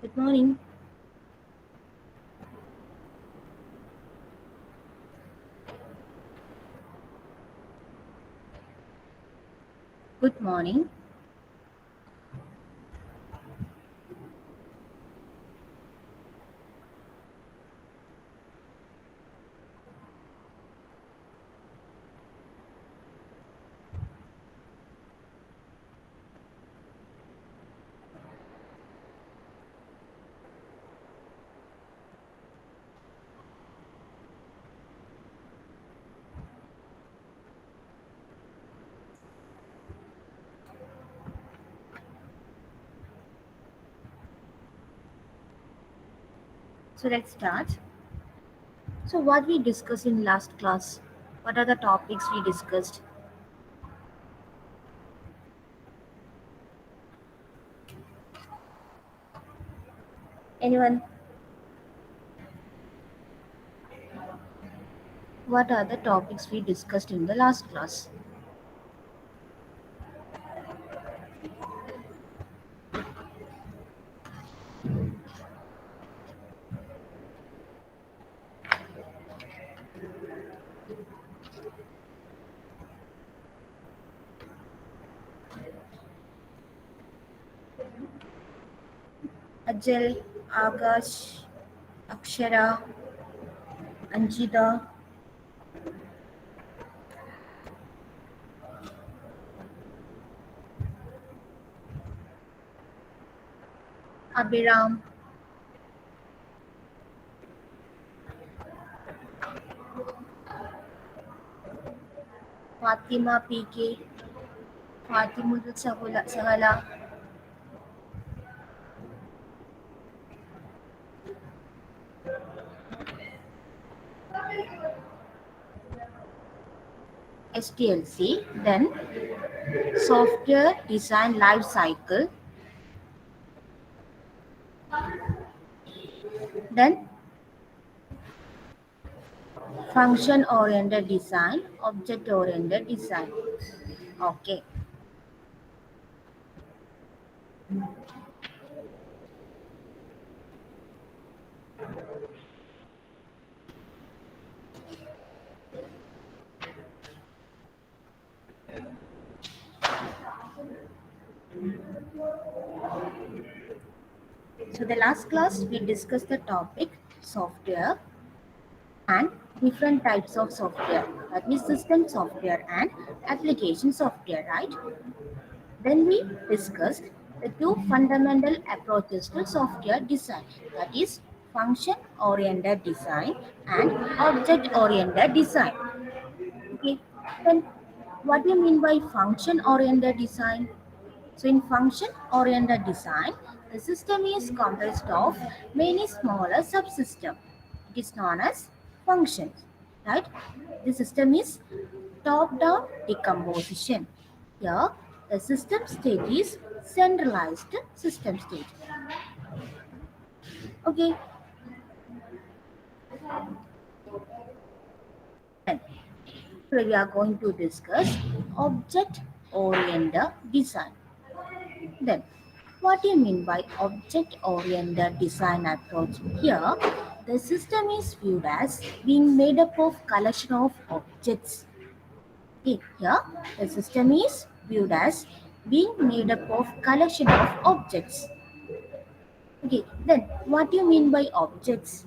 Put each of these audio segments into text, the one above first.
Good morning. Good morning. So let's start. So what we discussed in last class? What are the topics we discussed? Anyone? What are the topics we discussed in the last class? Ajal, Akash, Akshara, Anjita, Abhiram, Fatima PK, Fatimul Sahala, STLC, then Software Design Life Cycle, then Function Oriented Design, Object Oriented Design. Okay. So the last class we discussed the topic software and different types of software. That means system software and application software, right? Then we discussed the two fundamental approaches to software design. That is function oriented design and object oriented design. Okay. Then what do you mean by function oriented design? So in function-oriented design, the system is comprised of many smaller subsystems. It is known as functions, right? The system is top-down decomposition. Here, the system state is centralized system state. Okay, then so we are going to discuss object-oriented design. Then, what do you mean by object-oriented design approach? Here, the system is viewed as being made up of collection of objects. Okay, here, the system is viewed as being made up of collection of objects. Okay, then what do you mean by objects?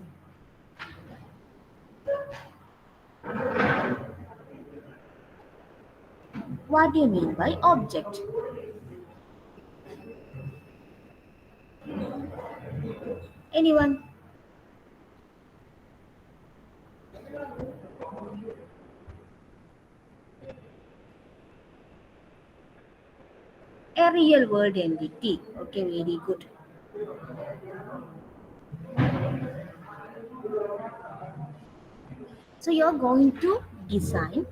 What do you mean by object? Anyone? A real world entity. Okay, very good. So you're going to design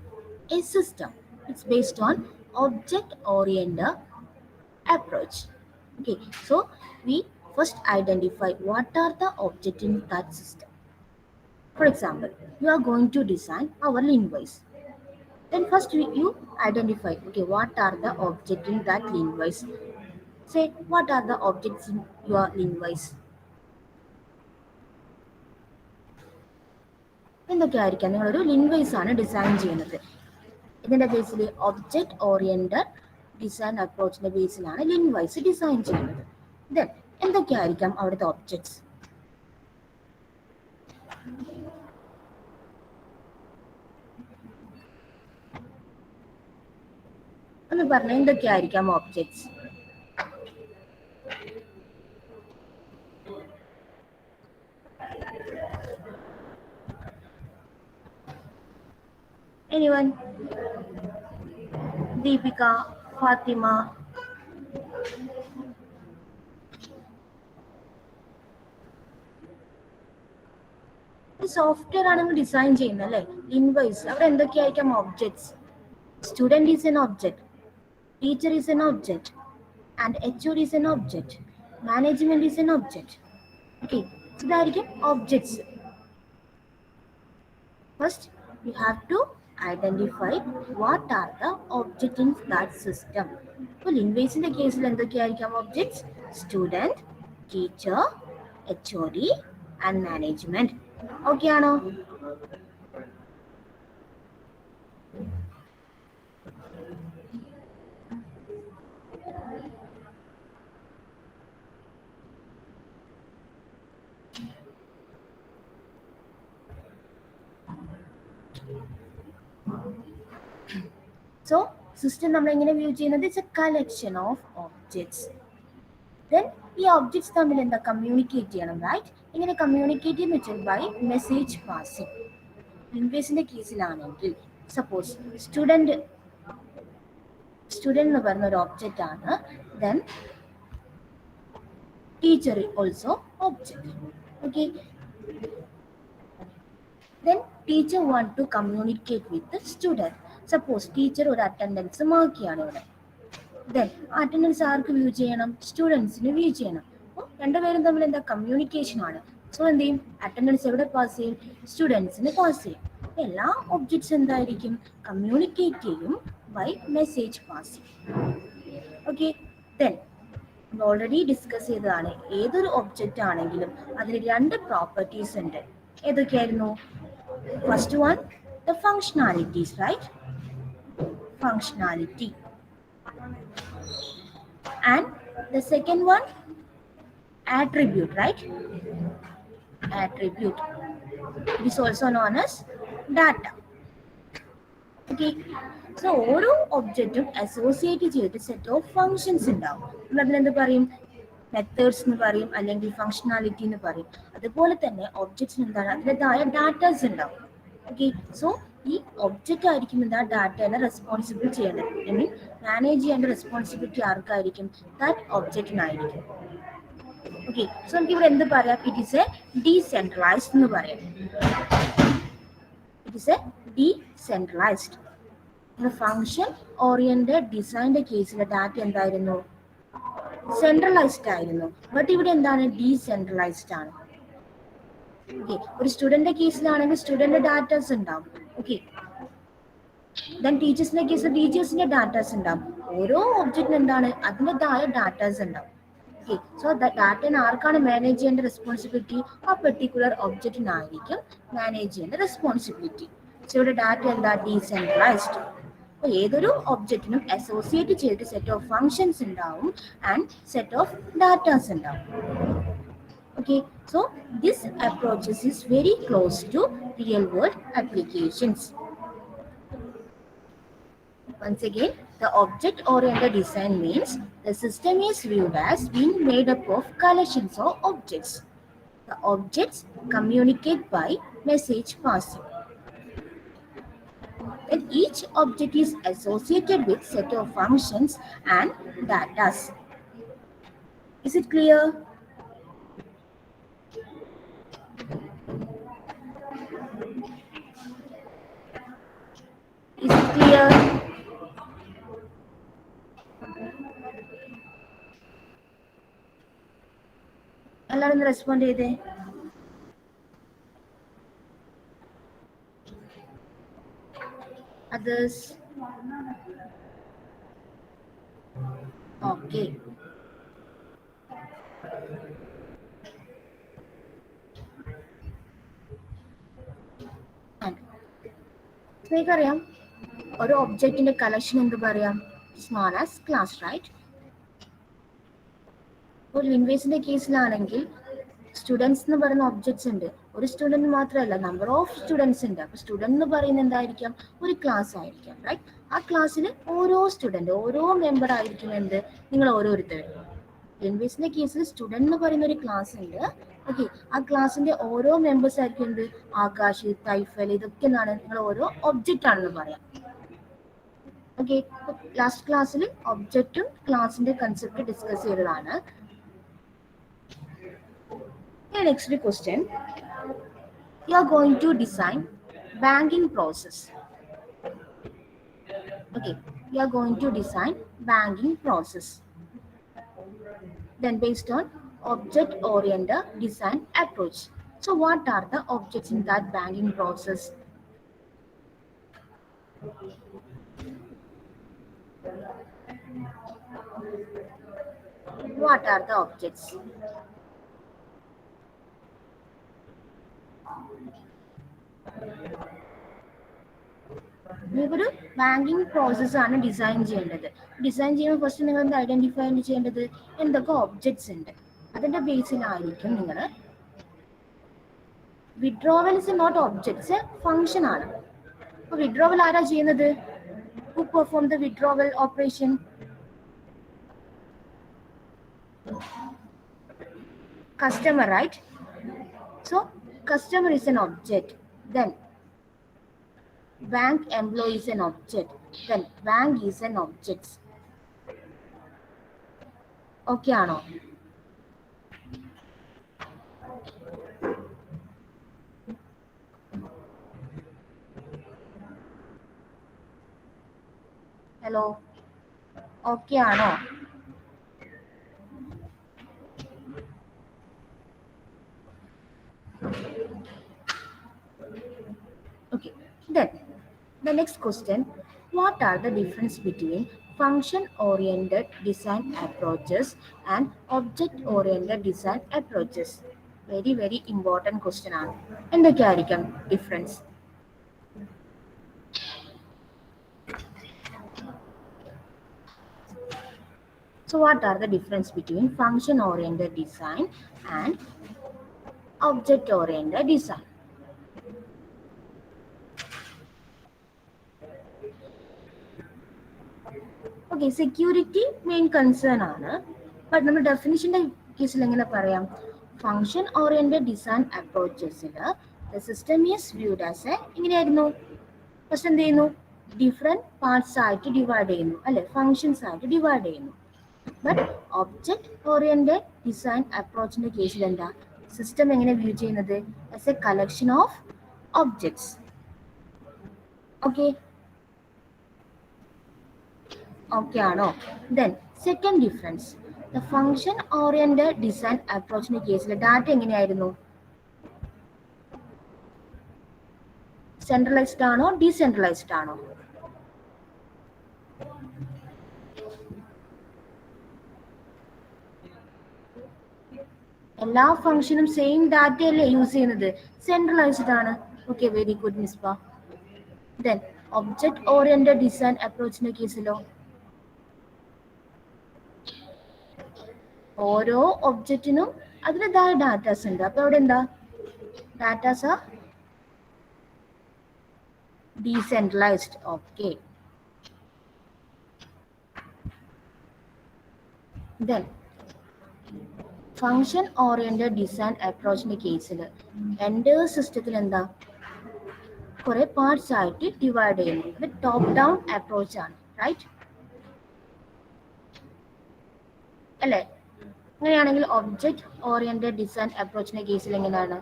a system. It's based on object oriented approach. Okay, so we first identify what are the objects in that system. For example, you are going to design our invoice. Then first you identify okay what are the objects in that invoice. Say what are the objects in your invoice. എന്തൊക്കെയായിരിക്കാം? നിങ്ങളൊരു ലിൻവൈസ് ആണ് design ചെയ്യുന്നത്. ഇതിന്റെ ബേസിൽ object oriented design അപ്രോച്ചിന്റെ ബേസിലാണ് ലിൻവൈസ് design ചെയ്യുന്നത്. Then എന്തൊക്കെയായിരിക്കാം അവിടുത്തെ objects? ഒന്ന് പറഞ്ഞ എന്തൊക്കെയായിരിക്കാം objects? Anyone? Deepika, Fatima. Software ആണ് നിങ്ങൾ ഡിസൈൻ ചെയ്യുന്നത് അല്ലേ? ഇൻവോയ്സ്, അവിടെ എന്തൊക്കെയായിരിക്കാം objects? Student is an object, teacher is an object, and HOD is an object, management is an object. Okay, ഇതായിരിക്കും objects. First you have to identify what are the objects in that system. അപ്പോൾ ലിൻവൈസിന്റെ കേസിൽ എന്തൊക്കെയായിരിക്കാം objects? Student, teacher, HOD and management. Okay ആണോ? So system നമ്മൾ എങ്ങനെ view ചെയ്യുന്നത്? It's a collection of objects. Then ഈ ഒബ്ജക്ട്സ് തമ്മിൽ എന്താ കമ്മ്യൂണിക്കേറ്റ് ചെയ്യണം, റൈറ്റ്? എങ്ങനെ കമ്മ്യൂണിക്കേറ്റ് ചെയ്യുന്ന വെച്ചാൽ ബൈ മെസ്സേജ് പാസിംഗ്. ലിൻവൈസിന്റെ കേസിലാണെങ്കിൽ സപ്പോസ് സ്റ്റുഡൻറ് എന്ന് പറയുന്ന ഒരു ഒബ്ജക്റ്റ് ആണ്. Then teacher also object. Okay, then teacher want to communicate with the student. Suppose teacher ഒരു അറ്റൻഡൻസ് മാർക്ക് ചെയ്യാണ് ഇവിടെ. ദെൻ അറ്റൻഡൻസ് ആർക്ക് വ്യൂ ചെയ്യണം? സ്റ്റുഡൻസിന് വ്യൂ ചെയ്യണം. അപ്പോൾ രണ്ടുപേരും തമ്മിൽ എന്താ കമ്മ്യൂണിക്കേഷൻ ആണ്. സോ എന്ത് ചെയ്യും? അറ്റൻഡൻസ് എവിടെ പാസ് ചെയ്യും? സ്റ്റുഡൻസിന് പാസ് ചെയ്യും. എല്ലാ ഒബ്ജക്ട്സ് എന്തായിരിക്കും? കമ്മ്യൂണിക്കേറ്റ് ചെയ്യും by message passing. Okay, then നമ്മൾ ഓൾറെഡി ഡിസ്കസ് ചെയ്തതാണ്, ഏതൊരു ഒബ്ജക്റ്റ് ആണെങ്കിലും അതിന് രണ്ട് പ്രോപ്പർട്ടീസ് ഉണ്ട്. ഏതൊക്കെയായിരുന്നു? First one, the functionalities, right? Functionality. And the second one, attribute, right? Attribute. It is also known as data. Okay. So, ഓരോ ഒബ്ജക്റ്റും associate ചെയ്തിട്ട് set of functions ഉണ്ടാവും. നമ്മൾ അതിനെന്ത് പറയും? മെത്തേഡ്സ് എന്ന് പറയും, അല്ലെങ്കിൽ ഫങ്ഷണാലിറ്റി എന്ന് പറയും. അതുപോലെ തന്നെ ഒബ്ജക്ട്സിന് എന്താണ്? അതിൻ്റെതായ ഡാറ്റാസ് ഉണ്ടാവും. ഓക്കെ, സോ ഈ ഒബ്ജക്റ്റ് ആയിരിക്കും എന്താ ഡാറ്റേനെ റെസ്പോൺസിബിൾ ചെയ്യേണ്ടത്. ഐ മീൻ മാനേജ് ചെയ്യേണ്ട റെസ്പോൺസിബിലിറ്റി ആർക്കായിരിക്കും? ദാറ്റ് ഒബ്ജക്റ്റിനായിരിക്കും. ഓക്കെ, സോ നമുക്ക് ഇവിടെ എന്ത് പറയാം? ഇറ്റ് ഈസ് എ ഡീസെൻട്രലൈസ്ഡ് എന്ന് പറയാം. It is a decentralized. Function oriented ഡിസൈൻ്റെ കേസിലെ ഡാറ്റ എന്തായിരുന്നു? സെൻട്രലൈസ്ഡ് ആയിരുന്നു. ബട്ട് ഇവിടെ എന്താണ്? ഡീസെൻട്രലൈസ്ഡ് ആണ്. ഓക്കെ, ഒരു സ്റ്റുഡന്റിന്റെ കേസിലാണെങ്കിൽ സ്റ്റുഡന്റ് ഡാറ്റാസ് ഉണ്ടാവും. ഓക്കെ, ദെൻ ടീച്ചേഴ്സിന്റെ കേസിൽ ടീച്ചേഴ്സിന്റെ ഡാറ്റാസ് ഉണ്ടാവും. ഓരോ ഒബ്ജക്റ്റിന് എന്താണ്? അതിൻ്റെതായ ഡാറ്റാസ് ഉണ്ടാവും. ഓക്കെ, സോ ഡാറ്റനെ ആർക്കാണ് മാനേജ് ചെയ്യേണ്ട റെസ്പോൺസിബിലിറ്റി? ആ പെർട്ടിക്കുലർ ഒബ്ജക്റ്റിനായിരിക്കും മാനേജ് ചെയ്യേണ്ട റെസ്പോൺസിബിലിറ്റി. സോ ഇവിടെ ഡാറ്റ എന്താ? ഡീസെൻട്രലൈസ്ഡ്. അപ്പോൾ ഏതൊരു ഒബ്ജക്റ്റിനും അസോസിയേറ്റ് ചെയ്തിട്ട് സെറ്റ് ഓഫ് ഫങ്ഷൻസ് ഉണ്ടാവും ആൻഡ് സെറ്റ് ഓഫ് ഡാറ്റാസ് ഉണ്ടാവും. Okay, so this approach is very close to real world applications. Once again, the object oriented design means the system is viewed as being made up of collections of objects. The objects communicate by message passing. And each object is associated with set of functions and data. Is it clear? Is it clear? എല്ലാവരും respond ചെയ്തേ. Others? Okay. നിങ്ങൾക്കറിയാം ഒരു ഒബ്ജക്റ്റിന്റെ collection എന്ത് പറയാം? Small as class, right? ഒരു ലിൻവേസിന്റെ കേസിലാണെങ്കിൽ students എന്ന് പറയുന്ന ഒബ്ജക്ട്സ് ഉണ്ട്. ഒരു സ്റ്റുഡന്റ് മാത്രമല്ല, നമ്പർ ഓഫ് സ്റ്റുഡൻസ് ഉണ്ട്. അപ്പൊ സ്റ്റുഡന്റ് എന്ന് പറയുന്നത് എന്തായിരിക്കാം? ഒരു ക്ലാസ് ആയിരിക്കാം, റൈറ്റ്? ആ ക്ലാസ്സിൽ ഓരോ സ്റ്റുഡന്റ്, ഓരോ മെമ്പർ ആയിരിക്കും എന്ത്? നിങ്ങൾ ഓരോരുത്തരും. ലിൻവേസിന്റെ കേസിൽ സ്റ്റുഡന്റ് എന്ന് പറയുന്ന ഒരു ക്ലാസ് ഉണ്ട്. ഓക്കെ, ആ ക്ലാസ്സിന്റെ ഓരോ മെമ്പേഴ്സ് ആയിരിക്കും എന്ത്? ആകാശ്, തൈഫൽ, ഇതൊക്കെ എന്താണ്? നിങ്ങൾ ഓരോ ഒബ്ജക്റ്റ് ആണെന്ന് പറയാം. ഓക്കെ, ലാസ്റ്റ് ക്ലാസ്സിൽ ഒബ്ജക്റ്റും ക്ലാസിന്റെ കൺസെപ്റ്റ് ഡിസ്കസ് ചെയ്തതാണ്. Next question, you are going to design banking process. Okay, you are going to design banking process. Then based on object oriented design approach. So what are the objects in that banking process? What are the objects? നിങ്ങൾക്കൊരു banking പ്രോസസ്സാണ് design ചെയ്യേണ്ടത്. Design ചെയ്യുമ്പോൾ first നിങ്ങൾ എന്ത് identify ചെയ്യേണ്ടത്? എന്തൊക്കെ objects ഉണ്ട്, അതിന്റെ ബേസിലായിരിക്കും നിങ്ങൾ. Withdrawal is not objects, function ആണ്. അപ്പോൾ വിഡ്രോവൽ ആരാ ചെയ്യുന്നത്? Who perform the withdrawal operation? Customer, right? So customer is an object. Then bank employee is an object. Then bank is an object. Okay ആണോ? Hello, okay ആണോ? Okay, then the next question, what are the difference between function oriented design approaches and object oriented design approaches? Very important question ആണ്. എന്തൊക്കെയായിരിക്കും difference? So what are the difference between function oriented design and object oriented design? Okay, security main concern ആണ്. But നമ്മൾ ഡെഫിനിഷൻ്റെ കേസിൽ എങ്ങനെ പറയാം? Function oriented design അപ്രോച്ചസിൽ the system is viewed as എങ്ങനെയായിരുന്നു? ഫസ്റ്റ് എന്ത് ചെയ്യുന്നു? ഡിഫറെന്റ് പാർട്സ് ആയിട്ട് ഡിവൈഡ് ചെയ്യുന്നു, അല്ലെ? ഫങ്ഷൻസ് ആയിട്ട് ഡിവൈഡ് ചെയ്യുന്നു. ബട്ട് ഒബ്ജക്ട് ഓറിയന്റഡ് ഡിസൈൻ അപ്രോച്ചിന്റെ കേസിൽ എന്താ? സിസ്റ്റം എങ്ങനെ വ്യൂ ചെയ്യുന്നത്? As a collection of objects. Okay, okay ആണോ? Then second difference, the function oriented design അപ്രോച്ചിന്റെ കേസിൽ ഡാറ്റ എങ്ങനെയായിരുന്നു? സെൻട്രലൈസ്ഡ് ആണോ ഡീസെൻട്രലൈസ്ഡ് ആണോ? എല്ലാ ഫംഗ്ഷനും സെയിം ഡാറ്റ അല്ലേ യൂസ് ചെയ്യുന്നത്? സെൻട്രലൈസ്ഡ് ആണ്. Okay, very good Misba. Then object oriented design അപ്രോച്ചിന്റെ കേസിലോ ഓരോ ഒബ്ജക്റ്റിനും അതിൻ്റെതായ ഡാറ്റാസ് ഉണ്ട്. അപ്പൊ അവിടെ എന്താ? Datas are decentralized. Okay, then function oriented design അപ്രോച്ചിന്റെ കേസിൽ എൻ്റെ സിസ്റ്റത്തിൽ എന്താ? കുറെ പാർട്സ് ആയിട്ട് ഡിവൈഡ് ചെയ്യുന്നു. അത് ടോപ്പ് ഡൗൺ അപ്രോച്ച് ആണ്, റൈറ്റ്? അല്ലേ? അങ്ങനെയാണെങ്കിൽ ഒബ്ജക്ട് ഓറിയന്റഡ് ഡിസൈൻ അപ്രോച്ചിന്റെ കേസിൽ എങ്ങനെയാണ്?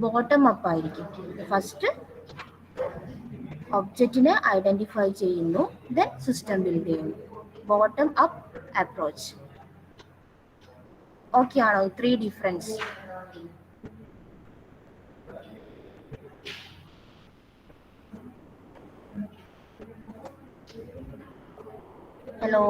ബോട്ടം അപ്പ് ആയിരിക്കും. ഫസ്റ്റ് ഒബ്ജക്റ്റിനെ ഐഡന്റിഫൈ ചെയ്യുന്നു, ദെൻ സിസ്റ്റം ബിൽഡ് ചെയ്യുന്നു. Bottom up approach. ഓക്കെ ആണോ? 3 difference. Hello,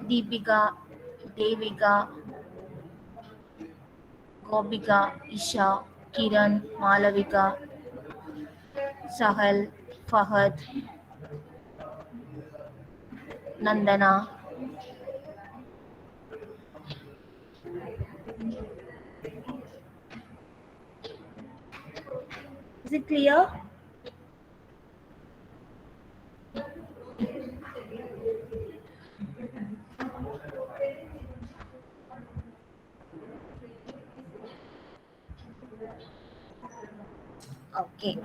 Deepika, Devika, Gopika, Isha, Kiran, Malavika, Sahal, Fahad, Nandana. Is it clear? Okay.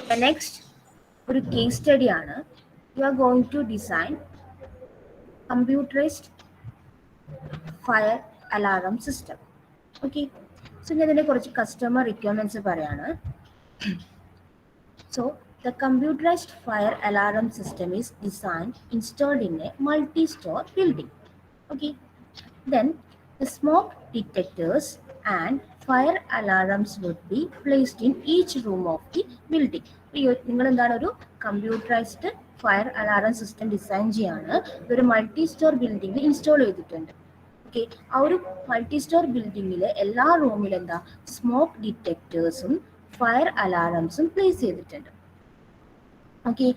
The next ഒരു case study ആണ്. You are going to design computerized fire alarm system. Okay. So ഞാൻ ഇതിന്റെ കുറച്ച് customer requirements പറയാണ്. So the computerized fire alarm system is designed installed in a multi-story building. Okay. Then the smoke detectors and fire alarms would be placed in each room of the building. നിങ്ങൾ എന്താണ് ഒരു computerised fire alarm system design ചെയ്യാണ്. ഇതൊരു multi store ബിൽഡിംഗിൽ install ചെയ്തിട്ടുണ്ട്. Okay, ആ ഒരു multi store ബിൽഡിങ്ങിലെ എല്ലാ റൂമിലും എന്താ സ്മോക്ക് ഡിറ്റക്ടേഴ്സും ഫയർ അലാറംസും പ്ലേസ് ചെയ്തിട്ടുണ്ട്. Okay,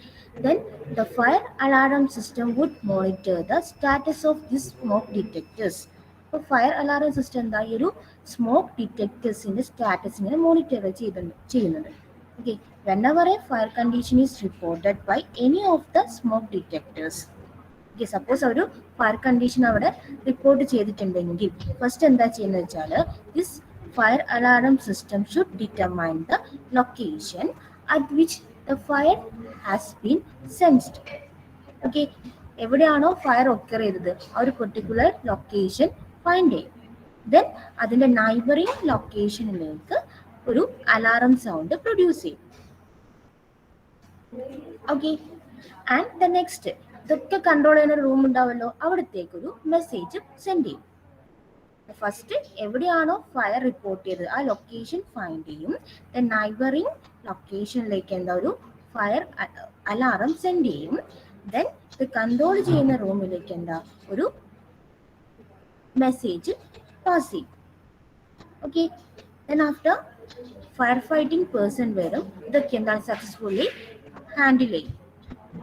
then the fire alarm system would monitor the status of these smoke detectors. അപ്പോൾ ഫയർ അലാറം സിസ്റ്റം എന്താ ഈ ഒരു സ്മോക്ക് ഡിറ്റക്ടേഴ്സിന്റെ സ്റ്റാറ്റസ് ഇങ്ങനെ മോണിറ്റർ ചെയ്യുന്നുണ്ട്. Okay, whenever a fire condition is reported by any of the smoke detectors. Okay, suppose ഒരു fire condition അവിടെ report ചെയ്തിട്ടുണ്ടെങ്കിൽ first എന്താ ചെയ്യുന്നത് വെച്ചാൽ this fire alarm system should determine the location at which the fire has been sensed. Okay, എവിടെയാണോ fire occur ചെയ്തത് ആ ഒരു പെർട്ടിക്കുലർ ലൊക്കേഷൻ ഫൈൻഡ് ചെയ്യും. ദെൻ അതിന്റെ നൈബറിംഗ് ലൊക്കേഷനിലേക്ക് ഒരു അലാറം സൗണ്ട് പ്രൊഡ്യൂസ് ചെയ്യും. ഓക്കെ, ആൻഡ് ദ നെക്സ്റ്റ് ഇതൊക്കെ കൺട്രോൾ ചെയ്യുന്ന റൂം ഉണ്ടാവല്ലോ, അവിടത്തേക്കൊരു മെസ്സേജ് സെൻഡ് ചെയ്യും. ഫസ്റ്റ് എവിടെയാണോ ഫയർ റിപ്പോർട്ട് ചെയ്തത് ആ ലൊക്കേഷൻ ഫൈൻഡ് ചെയ്യും. ദെൻ നൈബറിംഗ് ലൊക്കേഷനിലേക്ക് എന്താ ഒരു ഫയർ അലാറം സെൻഡ് ചെയ്യും. ദെൻ ഇത് കൺട്രോൾ ചെയ്യുന്ന റൂമിലേക്ക് എന്താ ഒരു മെസ്സേജ് പാസ് ചെയ്യും. Okay, then after fire fighting person വരും, ഇതൊക്കെ എന്താണ് സക്സസ്ഫുള്ളി ഹാൻഡിൽ ചെയ്യും.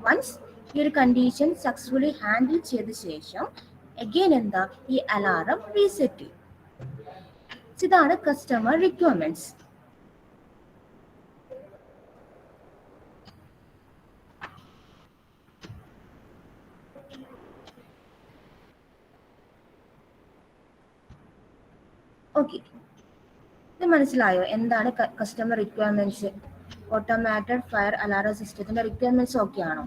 വൺസ് ഈ ഒരു കണ്ടീഷൻ സക്സസ്ഫുള്ളി ഹാൻഡിൽ ചെയ്ത ശേഷം അഗെയിൻ എന്താ ഈ അലാറം റീസെറ്റ് ചെയ്യും. ഇതാണ് കസ്റ്റമർ റിക്വയർമെന്റ്സ്. ഓക്കെ, ഇത് മനസ്സിലായോ എന്താണ് customer requirements? Automated fire alarm സിസ്റ്റത്തിന്റെ റിക്വയർമെന്റ്സ് ഓക്കെ ആണോ?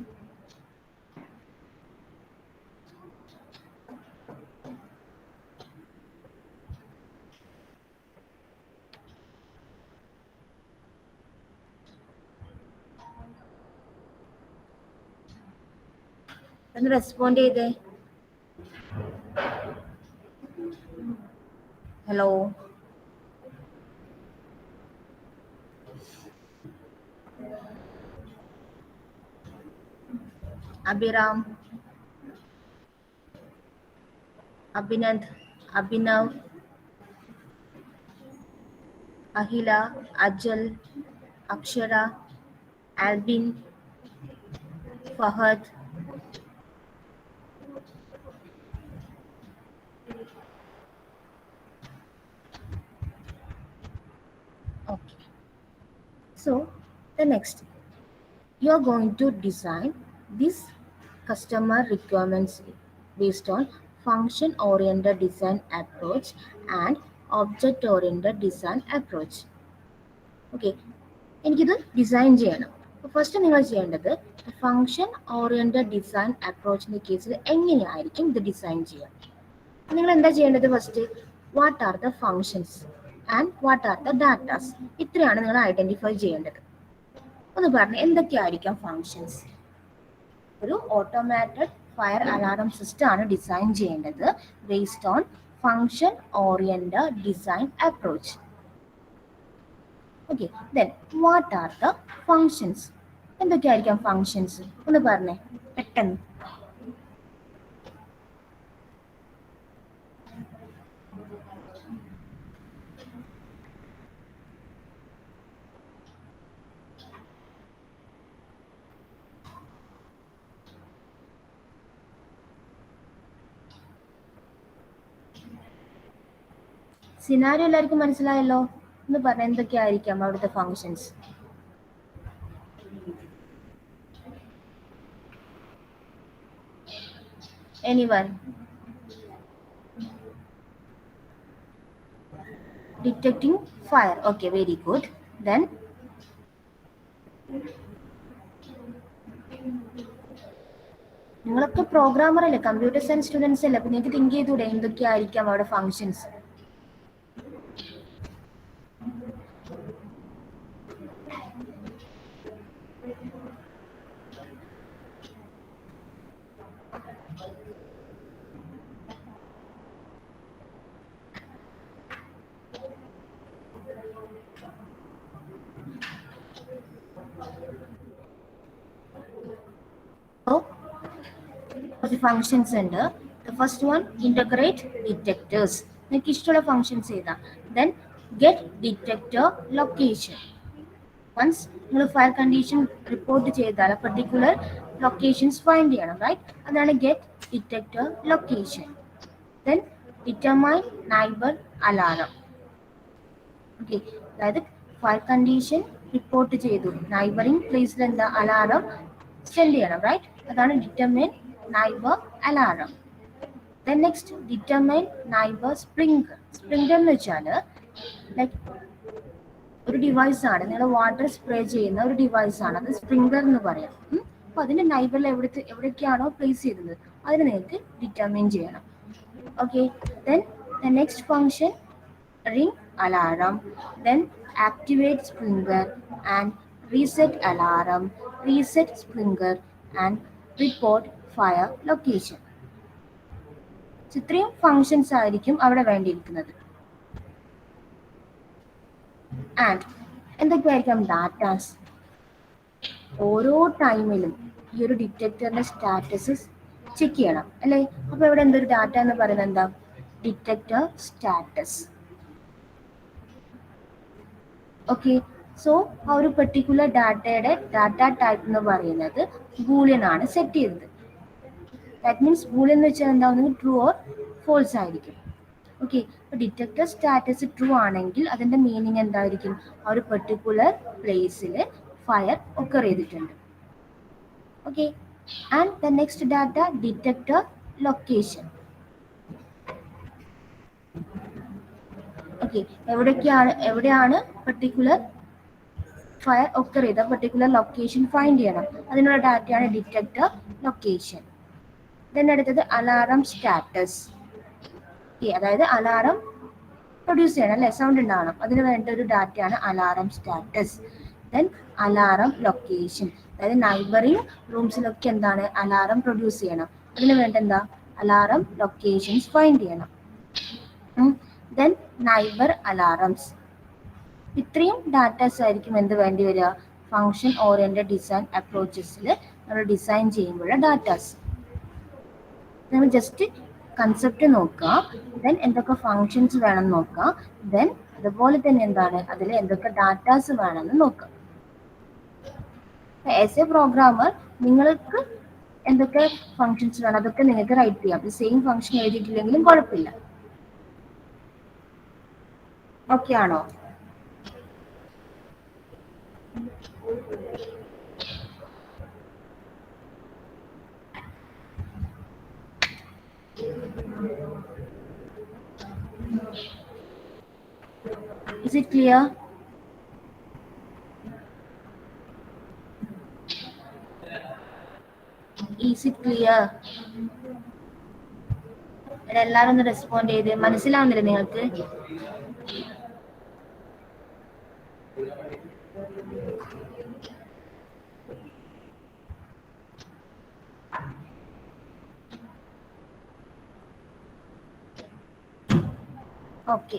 ഒന്ന് റെസ്പോണ്ട് ചെയ്തേ. Hello, Abhiram, Abhinand, Abhinav, Ahila, Ajal, Akshara, Albin, Fahad. Okay, so the next you are going to design this customer requirements based on function oriented design approach and object oriented design approach. Okay, എനിക്കിത് design ചെയ്യണം. First നിങ്ങൾ ചെയ്യേണ്ടത് function oriented design അപ്രോച്ചിന്റെ കേസിൽ എങ്ങനെയായിരിക്കും ഇത് design ചെയ്യുക? നിങ്ങൾ എന്താ ചെയ്യേണ്ടത്? First what are the functions and what are the datas, ഇത്രയാണ് നിങ്ങൾ ഐഡന്റിഫൈ ചെയ്യേണ്ടത്. ഒന്ന് പറഞ്ഞ് എന്തൊക്കെയായിരിക്കാം ഫങ്ഷൻസ്? ഒരു ഓട്ടോമാറ്റഡ് ഫയർ അലാറം സിസ്റ്റം ആണ് ഡിസൈൻ ചെയ്യേണ്ടത് based on function oriented design approach. Okay, then what are the functions? എന്തൊക്കെയായിരിക്കാം ഫങ്ഷൻസ് ഒന്ന് പറഞ്ഞേ പെട്ടെന്ന്. സിനാരിയോ എല്ലാവർക്കും മനസ്സിലായല്ലോ? ഒന്ന് പറഞ്ഞ എന്തൊക്കെയായിരിക്കാം അവിടുത്തെ functions? Anyone? Detecting fire. Okay, very good. Then നിങ്ങളൊക്കെ പ്രോഗ്രാമർ അല്ലേ, കമ്പ്യൂട്ടർ സയൻസ് സ്റ്റുഡൻസ് അല്ലേ, അപ്പൊ നിങ്ങൾക്ക് തിങ്ക് ചെയ്തൂടെ എന്തൊക്കെയായിരിക്കാം അവിടെ ഫങ്ഷൻസ്? കുറച്ച് ഫങ്ഷൻസ് ഉണ്ട്. The first one integrate detectors. നിങ്ങൾക്ക് ഇഷ്ടമുള്ള ഫങ്ഷൻസ് ചെയ്താ. Then get detector location. Once നിങ്ങൾ ഫയർ കണ്ടീഷൻ റിപ്പോർട്ട് ചെയ്താൽ പെർട്ടിക്കുലർ ലൊക്കേഷൻസ് ഫൈൻഡ് ചെയ്യണം, റൈറ്റ്? അതാണ് get detector location. Then determine neighbour alarm. Okay, അതായത് ഫയർ കണ്ടീഷൻ റിപ്പോർട്ട് ചെയ്തു, നൈബറിംഗ് പ്ലേസിൽ എന്താ അലാറം സെൻഡ് ചെയ്യണം, റൈറ്റ്? അതാണ് determine neighbour alarm. Then next determine neighbour sprinkler. Sprinkler എന്ന് വെച്ചാൽ ലൈക്ക് ഒരു ഡിവൈസ് ആണ്, നിങ്ങൾ വാട്ടർ സ്പ്രേ ചെയ്യുന്ന ഒരു ഡിവൈസ് ആണ്, അത് സ്പ്രിങ്കർ എന്ന് പറയാം. അപ്പൊ അതിന്റെ നൈബറിൽ എവിടേക്കാണോ പ്ലേസ് ചെയ്തത് അതിന് നിങ്ങൾക്ക് ഡിറ്റർമൈൻ ചെയ്യണം. Okay, then the next function ring alarm, then activate sprinkler and reset alarm, reset sprinkler and report fire location. ഇത്രയും ഫങ്ഷൻസ് ആയിരിക്കും അവിടെ വേണ്ടിയിരിക്കുന്നത്. And എന്തൊക്കെയായിരിക്കാം datas? ഓരോ ടൈമിലും ഈ ഒരു ഡിറ്റക്ടറിന്റെ സ്റ്റാറ്റസ് ചെക്ക് ചെയ്യണം അല്ലേ? അപ്പൊ ഇവിടെ എന്തൊരു ഡാറ്റ എന്ന് പറയുന്നത് എന്താ? Detector status. ഓക്കെ, സോ ആ ഒരു പെർട്ടിക്കുലർ ഡാറ്റയുടെ ഡാറ്റ ടൈപ്പ് എന്ന് പറയുന്നത് ബൂളിയൻ ആണ് സെറ്റ് ചെയ്തത്. ദാറ്റ് മീൻസ് ബൂളിയൻ എന്ന് വെച്ചാൽ എന്താ? ട്രൂ ഓർ ഫോൾസ് ആയിരിക്കും. ഓക്കെ, അപ്പോൾ ഡിറ്റക്ടർ സ്റ്റാറ്റസ് ട്രൂ ആണെങ്കിൽ അതിന്റെ മീനിങ് എന്തായിരിക്കും? ആ ഒരു പെർട്ടിക്കുലർ പ്ലേസിൽ ഫയർ ഒക്കർ ചെയ്തിട്ടുണ്ട്. Okay, and the next data detector location. Okay, എവിടെയാണ് പെർട്ടിക്കുലർ ഫയർ ഒക്കർ ചെയ്ത പെർട്ടിക്കുലർ ലൊക്കേഷൻ ഫൈൻഡ് ചെയ്യണം, അതിനുള്ള ഡാറ്റയാണ് ഡിറ്റക്ടർ ലൊക്കേഷൻ. ദെൻ അടുത്തത് അലാറം സ്റ്റാറ്റസ്. അതായത് അലാറം പ്രൊഡ്യൂസ് ചെയ്യണം അല്ലെ, സൗണ്ട് ഉണ്ടാവണം, അതിന് വേണ്ട ഒരു ഡാറ്റയാണ് alarm status. Then alarm location, അതായത് നൈബറിംഗ് റൂംസിലൊക്കെ എന്താണ് അലാറം പ്രൊഡ്യൂസ് ചെയ്യണം, അതിന് വേണ്ട എന്താ അലാറം ലൊക്കേഷൻസ് ഫൈൻഡ് ചെയ്യണം. Then neighbour alarms. ഇത്രയും ഡാറ്റാസ് ആയിരിക്കും എന്ത് വേണ്ടി വരിക? ഫങ്ഷൻ ഓറിയന്റഡ് ഡിസൈൻ അപ്രോച്ചസിൽ നമ്മൾ ഡിസൈൻ ചെയ്യുമ്പോഴുള്ള ഡാറ്റാസ്. നമ്മൾ ജസ്റ്റ് കൺസെപ്റ്റ് നോക്കുക, ദെൻ എന്തൊക്കെ ഫങ്ഷൻസ് വേണം നോക്കുക, ദെൻ അതുപോലെ തന്നെ എന്താണ് അതിൽ എന്തൊക്കെ ഡാറ്റാസ് വേണമെന്ന് നോക്കുക. ആസ് എ പ്രോഗ്രാമർ നിങ്ങൾക്ക് എന്തൊക്കെ ഫങ്ഷൻസ് വേണം അതൊക്കെ നിങ്ങൾക്ക് റൈറ്റ് ചെയ്യാം. സെയിം ഫങ്ഷൻ എഴുതിയിട്ടില്ലെങ്കിലും കുഴപ്പമില്ല. ഓക്കെ ആണോ? Is it clear? Is it clear? എല്ലാവരും ഒന്ന് റെസ്പോണ്ട് ചെയ്ത്. മനസ്സിലാവുന്നില്ല നിങ്ങൾക്ക്? Okay,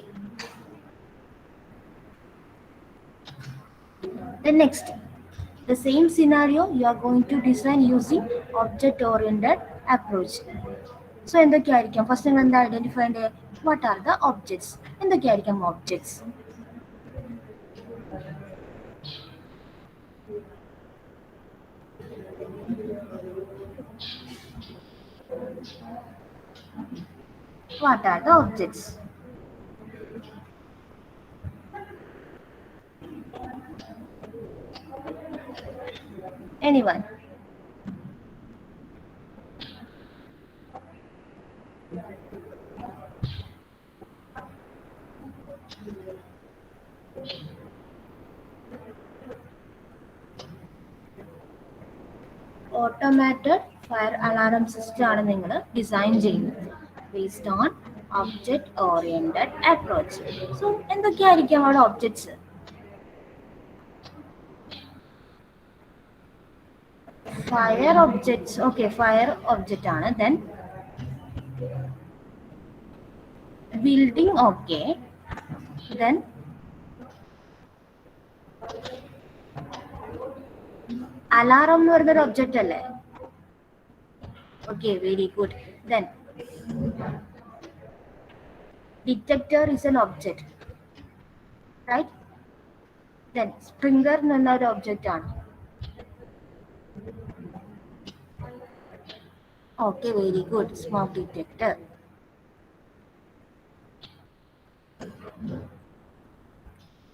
Then next, the same scenario you are going to design using object oriented approach. So എന്തൊക്കെയായിരിക്കും ഫസ്റ്റ് നിങ്ങൾ എന്താ ഐഡന്റിഫൈ ചെയ്യേണ്ടത്? What are the objects? എന്തൊക്കെയായിരിക്കും objects? What are the objects? Anyone? Automated fire alarm system ആണ് നിങ്ങൾ design ചെയ്യുന്നത് based on object oriented approach. So എന്തൊക്കെയായിരിക്കും അവിടെ objects? Fire objects. Okay, fire object ആണ്. Then building. Okay, then alarm എന്ന് പറയുന്നൊരു object അല്ലേ? Okay, very good. Then detector is an object, right? Then sprinkler എന്ന ഒരു ഒബ്ജക്റ്റ് ആണ്. Okay, very good. Smoke detector.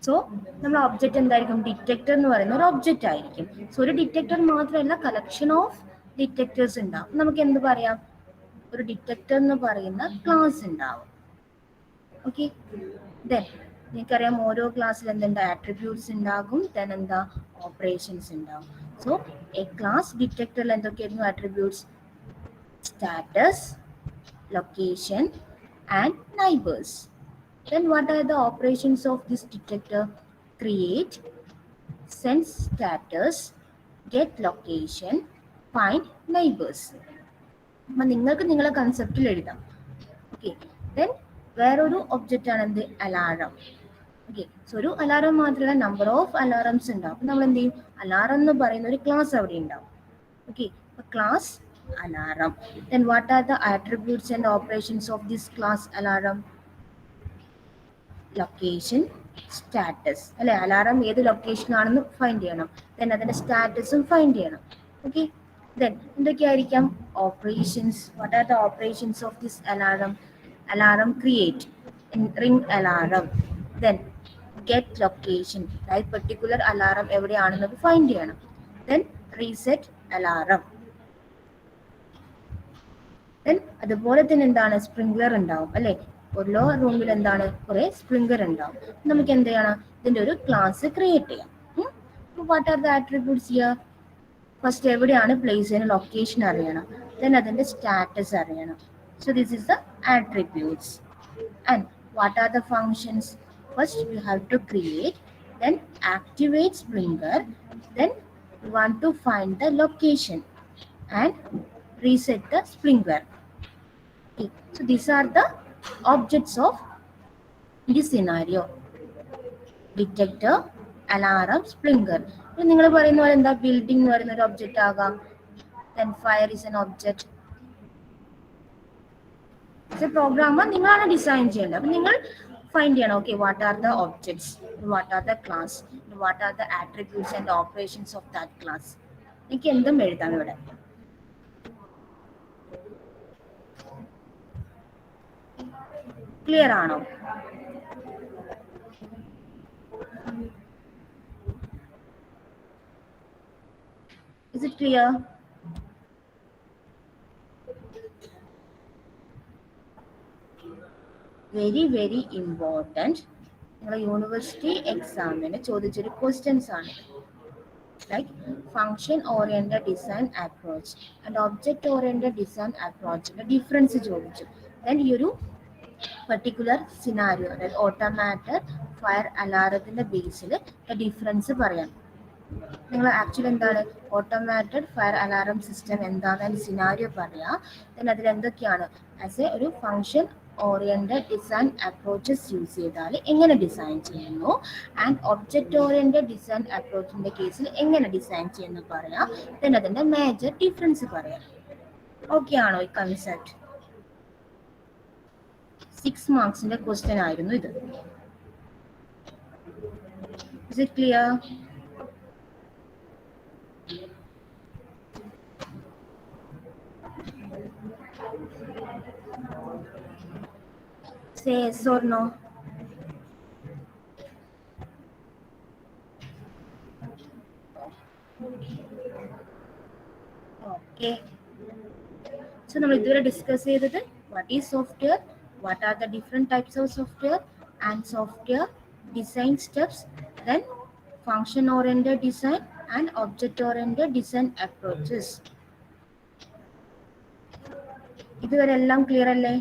So നമ്മൾ ഒബ്ജക്റ്റ് എന്തായിരിക്കും? Detector എന്ന് പറയുന്ന ഒരു ഒബ്ജക്റ്റ് ആയിരിക്കും. സോ ഒരു ഡിറ്റക്ടർ മാത്രമല്ല, കളക്ഷൻ ഓഫ് ഡിറ്റക്ടേഴ്സ് ഉണ്ടാവും. നമുക്ക് എന്ത് പറയാം? ഒരു ഡിറ്റക്ടർ എന്ന് പറയുന്ന ക്ലാസ് ഉണ്ടാവും. ഓക്കെ, ദെൻ നിങ്ങൾക്കറിയാം ഓരോ ക്ലാസ്സിൽ എന്തുണ്ട്? ആട്രിബ്യൂട്ട്സ് ഉണ്ടാകും, ദെൻ എന്താ? ഓപ്പറേഷൻസ് ഉണ്ടാവും. സോ എ ക്ലാസ് ഡിറ്റക്ടറിൽ എന്തൊക്കെയായിരുന്നു attributes? Status, location and neighbours. Then what are the operations of this detector? Create, sense status, get location, find neighbors. അപ്പം നിങ്ങൾക്ക് നിങ്ങളെ കൺസെപ്റ്റിൽ എഴുതാം. ഓക്കെ, ദെൻ വേറൊരു ഒബ്ജക്റ്റ് ആണ് എന്ത്? അലാറം. ഓക്കെ, സോ ഒരു അലാറം മാത്രമല്ല, നമ്പർ ഓഫ് അലാറംസ് ഉണ്ടാവും. അപ്പം നമ്മൾ എന്ത് ചെയ്യും? അലാറം എന്ന് പറയുന്ന ഒരു ക്ലാസ് അവിടെ ഉണ്ടാവും. Okay, class alarm. Then what are the attributes and operations of this class alarm? Location, status അല്ലെ? അലാറം ഏത് ലൊക്കേഷൻ ആണെന്ന് ഫൈൻഡ് ചെയ്യണം. ദെൻ അതിന്റെ സ്റ്റാറ്റസും ഫൈൻഡ് ചെയ്യണം. ഓക്കെ, ദെൻ എന്തൊക്കെയായിരിക്കാം? Operations. What are the operations of this alarm? Alarm create, ring alarm, then get location, അതായത് particular alarm എവിടെയാണെന്നത് ഫൈൻഡ് ചെയ്യണം. Then reset alarm. ദെൻ അതുപോലെ തന്നെ എന്താണ്? സ്പ്രിംഗ്ലർ ഉണ്ടാവും അല്ലെ? ഓരോ റൂമിൽ എന്താണ്? കുറെ സ്പ്രിംഗ്ലർ ഉണ്ടാവും. നമുക്ക് എന്ത് ചെയ്യണം? ഇതിന്റെ ഒരു ക്ലാസ് ക്രിയേറ്റ് ചെയ്യാം. What are the attributes here? First എവിടെയാണ് പ്ലേസ് ചെയ്യുന്ന ലൊക്കേഷൻ അറിയണം. ദെൻ അതിന്റെ സ്റ്റാറ്റസ് അറിയണം. So this is the attributes. And what are the functions? First you have to create, then activate sprinkler, then you want to find the location and reset the sprinkler. Okay, so these are the objects of this scenario: detector, alarm, sprinkler. നിങ്ങൾ പറയുന്ന പോലെ എന്താ? Building എന്ന് പറയുന്ന ഒരു object ആകാം. then fire is an object. Programmer നിങ്ങളാണ് design ചെയ്യേണ്ടത്. അപ്പം നിങ്ങൾ ഫൈൻഡ് ചെയ്യണം. Okay, what are the objects, what are the class, what are the attributes and operations of that class. എനിക്ക് എന്തും എഴുതാം ഇവിടെ. ക്ലിയർ ആണോ? Is it clear? Very very important. നിങ്ങളുടെ യൂണിവേഴ്സിറ്റി എക്സാമിന് ചോദിച്ചൊരു ക്വസ്റ്റ്യൻസ് ആണ്. Like function oriented design approach and object oriented design അപ്രോച്ചിന്റെ ഡിഫറൻസ് ചോദിച്ചു. ദെൻ ഈ ഒരു പർട്ടിക്കുലർ സിനാരിയോ, അതായത് ഓട്ടോമാറ്റഡ് ഫയർ അലാറത്തിന്റെ ബേസിൽ ഡിഫറൻസ് പറയാം. നിങ്ങൾ ആക്ച്വലി എന്താണ് ഓട്ടോമാറ്റഡ് ഫയർ അലാറം സിസ്റ്റം എന്താണെന്ന് സിനാരിയോ പറയാം. ദെൻ അതിൽ എന്തൊക്കെയാണ് ആസ് എ ഒരു function oriented design approaches use ചെയ്താൽ എങ്ങനെ ഡിസൈൻ ചെയ്യുന്നു ആൻഡ് ഒബ്ജക്റ്റ് ഓറിയന്റഡ് ഡിസൈൻ അപ്രോച്ചിന്റെ കേസിൽ എങ്ങനെ ഡിസൈൻ ചെയ്യുന്നു പറയാം. പിന്നെ അതിന്റെ മേജർ ഡിഫറൻസ് പറയാം. ഓക്കെ ആണോ ഈ കൺസെപ്റ്റ്? 6 മാർക്സിന്റെ ക്വസ്റ്റ്യൻ ആയിരുന്നു ഇത്. Is it clear? Say yes or no. Okay. So നമ്മൾ ഇതുവരെ ഡിസ്കസ് ചെയ്തത് what is software, what are the different types of software and software design steps, then function oriented design and object oriented design approaches. ഇതുവരെ എല്ലാം clear അല്ലേ?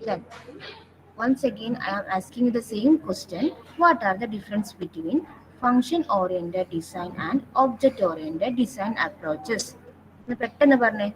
Then once again I am asking you the same question. What are the difference between function oriented design and object oriented design approaches? പെട്ടെന്ന് പറഞ്ഞേ.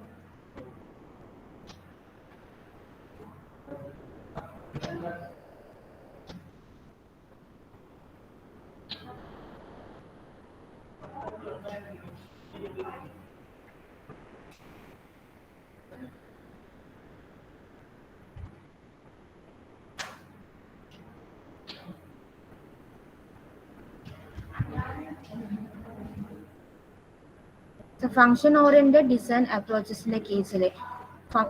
Function oriented design അപ്രോച്ചസിന്റെ കേസിൽ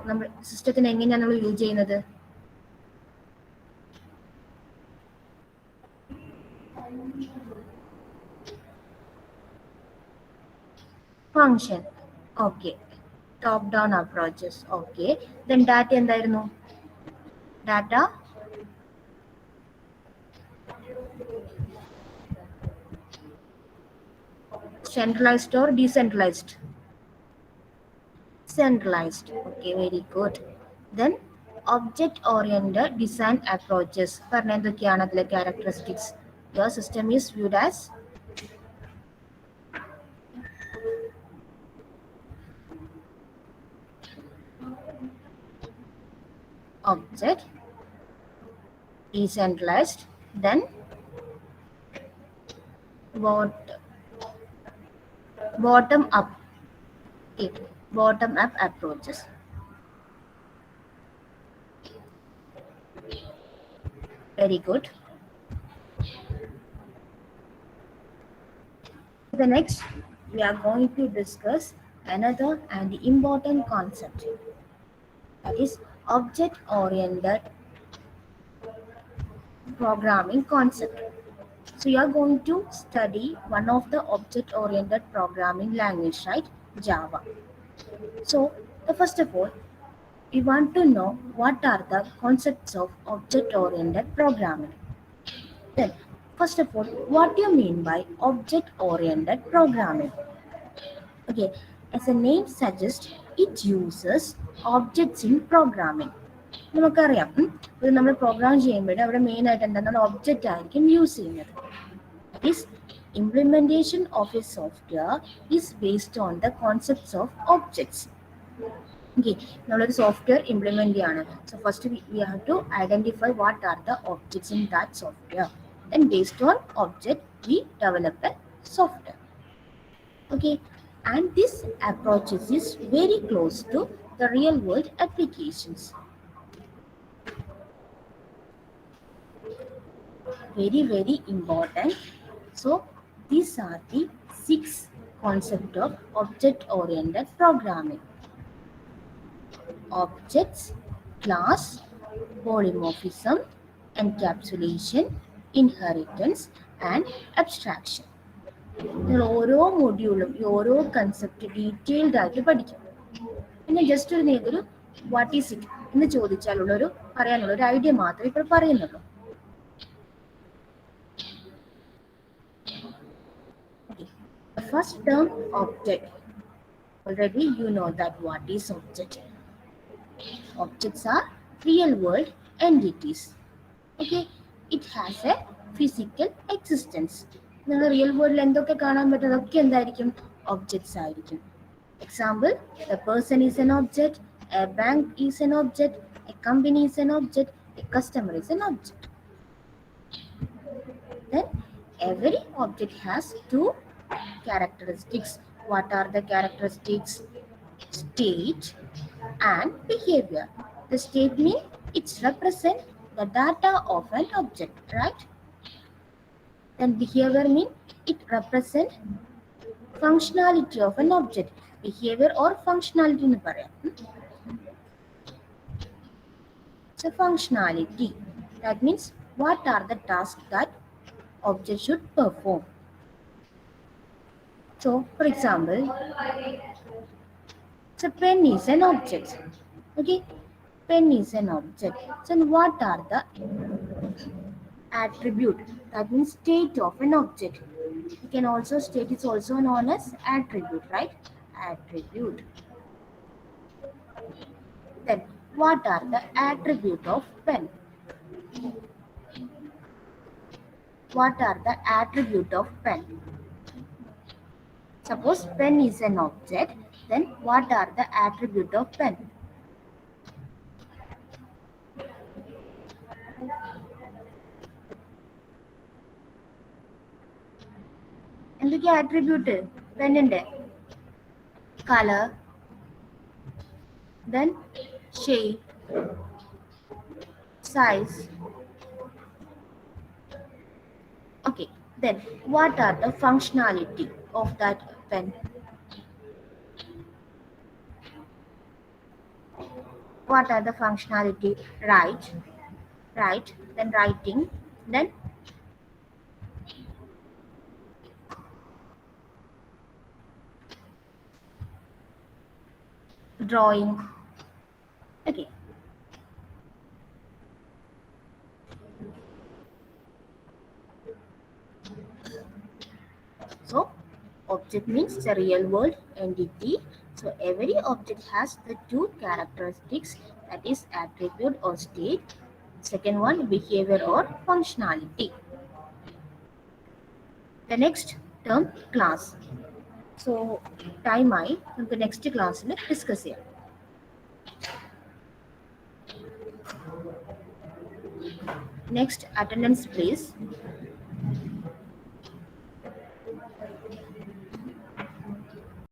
നമ്മൾ സിസ്റ്റത്തിന് എങ്ങനെയാണ് നമ്മൾ യൂസ് ചെയ്യുന്നത്? Function. Okay. Top down approaches. Okay. Then data എന്തായിരുന്നു? Data centralized or decentralized? Centralized. Okay, very good. Then object oriented design approaches. പറഞ്ഞ എന്തൊക്കെയാണ് അതിലെ characteristics? Your system is viewed as object, decentralized, then bottom up. Okay, bottom up approaches. Very good. The next we are going to discuss another and important concept, that is object oriented programming concept. So you are going to study one of the object oriented programming language, right? Java. So first of all, we want to know what are the concepts of object oriented programming. Then first of all, what do you mean by object oriented programming? Okay, as the name suggests, it uses objects in programming. നമുക്കറിയാം, ഇത് നമ്മൾ programme ചെയ്യുമ്പോൾ അവിടെ main ആയിട്ട് എന്താണ് object ആയിരിക്കും use ചെയ്യുന്നത്. This implementation of a software is based on the concepts of objects. Okay, നമ്മളൊരു സോഫ്റ്റ്വെയർ ഇംപ്ലിമെന്റ് ചെയ്യാണ്. So first we have to identify what are the objects in that software. Then based on object we develop a software. Okay, and this approach is very close to the real world applications. Very, very important. So these are the 6 concepts of object-oriented programming. Objects, class, polymorphism, encapsulation, inheritance, and abstraction. നിങ്ങൾ ഓരോ മൊഡ്യൂളും ഈ ഓരോ concept detailed ആയിട്ട് പഠിക്കും. പിന്നെ just ഒരു what is it എന്ന് ചോദിച്ചാലുള്ളൊരു പറയാനുള്ള ഒരു ഐഡിയ മാത്രമേ ഇപ്പോൾ പറയുന്നുള്ളൂ. The first term, object. Already you know that what is object. Objects are real world entities. Okay, it has a physical existence. നിങ്ങൾ റിയൽ വേൾഡിൽ എന്തൊക്കെ കാണാൻ പറ്റും അതൊക്കെ എന്തായിരിക്കും ഒബ്ജക്ട്സ് ആയിരിക്കും. Example, a person is an object, a bank is an object, a company is an object, a customer is an object. Then every object has two characteristics. What are the characteristics? State and behavior. The state means it represents the data of an object, right? Then behavior means it represents functionality of an object. Behavior or functionality എന്ന് പറയാം. So functionality, that means what are the tasks that object should perform. So for example, so pen is an object. Okay, pen is an object. So what are the attribute, that means state of an object? You can also state is also known as attribute, right? Attribute. Then what are the attribute of pen? What are the attribute of pen? Suppose pen is an object, then what are the attribute of pen? എന്തൊക്കെ attribute പെന്നിന്റെ? Color, then shape, size. Okay, then what are the functionality of that pen? What are the functionality? Write, then writing, then drawing. Okay. So object means the real world entity. So every object has the two characteristics, that is attribute or state. Second one, behavior or functionality. The next term, class. So time ആയി, നമുക്ക് next ക്ലാസ്സിൽ discuss ചെയ്യാം. Next, attendance please.